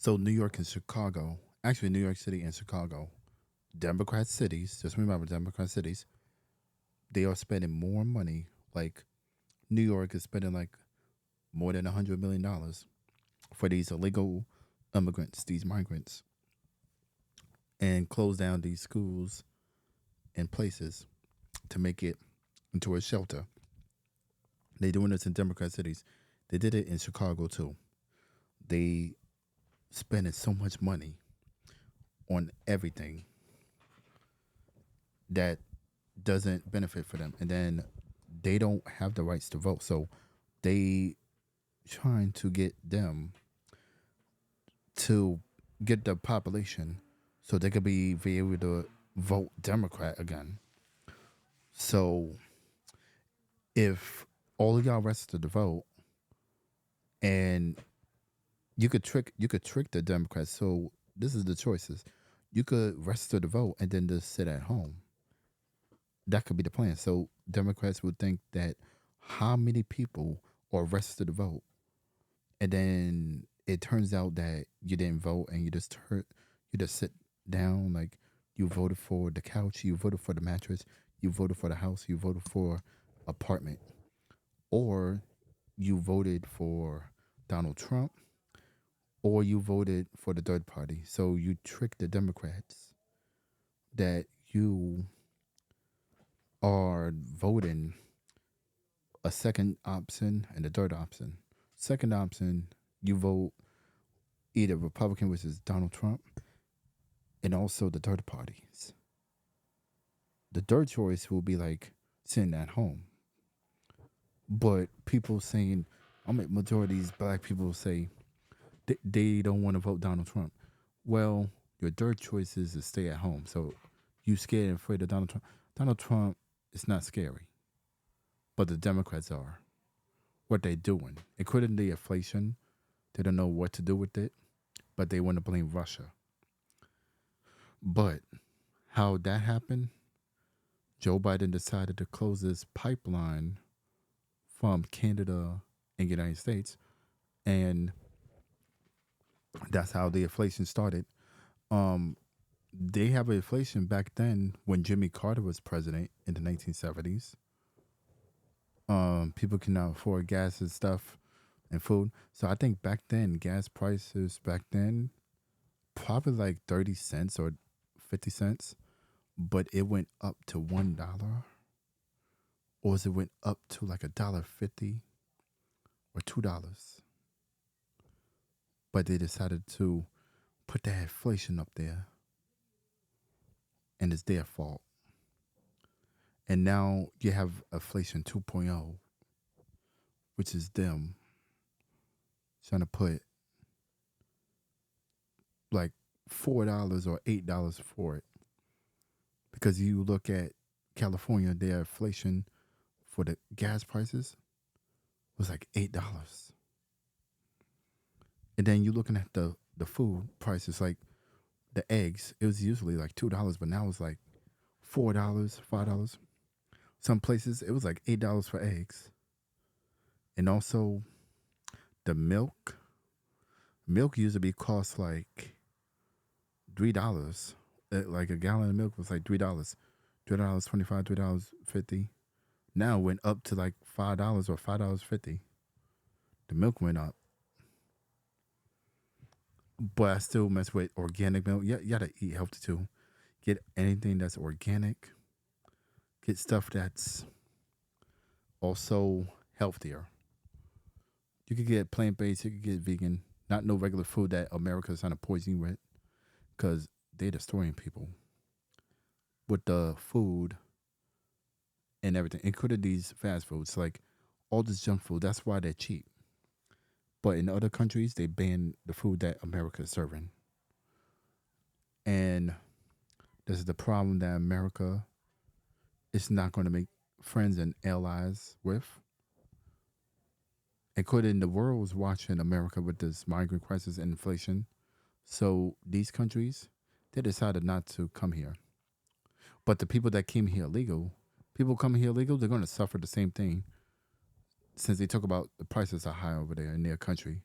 So New York and Chicago, actually New York City and Chicago, Democrat cities, just remember Democrat cities, they are spending more money. Like New York is spending like more than $100 million for these illegal immigrants, these migrants, and close down these schools and places to make it into a shelter. They doing this in Democrat cities. They did it in Chicago too. They spending so much money on everything that doesn't benefit for them, and then they don't have the rights to vote. So they trying to get them to get the population so they could be able to vote Democrat again. So if all of y'all registered to vote, and you could trick the Democrats. So this is the choices. You could register to vote and then just sit at home. That could be the plan. So Democrats would think that how many people are registered to vote, and then it turns out that you didn't vote and you just sit down, like you voted for the couch, you voted for the mattress, you voted for the house, you voted for apartment, or you voted for Donald Trump, or you voted for the third party. So you trick the Democrats that you are voting a second option and a third option. Second option, you vote either Republican, which is Donald Trump, and also the third parties. The third choice will be like sitting at home. But people saying, I mean, majorities black people say they don't want to vote Donald Trump. Well, your third choice is to stay at home. So you scared and afraid of Donald Trump. Donald Trump is not scary, but the Democrats are. What they doing? Including the inflation, they don't know what to do with it, but they want to blame Russia. But how that happened, Joe Biden decided to close this pipeline from Canada and United States, and that's how the inflation started. Um, they have inflation back then when Jimmy Carter was president in the 1970s. People cannot afford gas and stuff and food. So I think back then, gas prices back then probably like 30 cents or 50 cents, but it went up to $1, or it went up to like $1.50 or $2. But they decided to put that inflation up there, and it's their fault. And now you have inflation 2.0, which is them trying to put like $4 or $8 for it. Because you look at California, their inflation for the gas prices was like $8. And then you're looking at the food prices, like the eggs, it was usually like $2, but now it's like $4, $5. Some places it was like $8 for eggs. And also the milk. Milk used to be cost like $3. Like a gallon of milk was like $3. $3.25, $3.50. Now it went up to like $5 or $5.50. The milk went up. But I still mess with organic milk. You gotta eat healthy too. Get anything that's organic. Get stuff that's also healthier. You could get plant based. You could get vegan. Not no regular food that America's trying to poison you with, because they're destroying people with the food and everything, including these fast foods. Like all this junk food. That's why they're cheap. But in other countries, they ban the food that America is serving, and this is the problem that America is not going to make friends and allies with. Including the world was watching America with this migrant crisis and inflation. So these countries, they decided not to come here. But the people that came here illegal, people coming here illegal, they're going to suffer the same thing, since they talk about the prices are high over there in their country.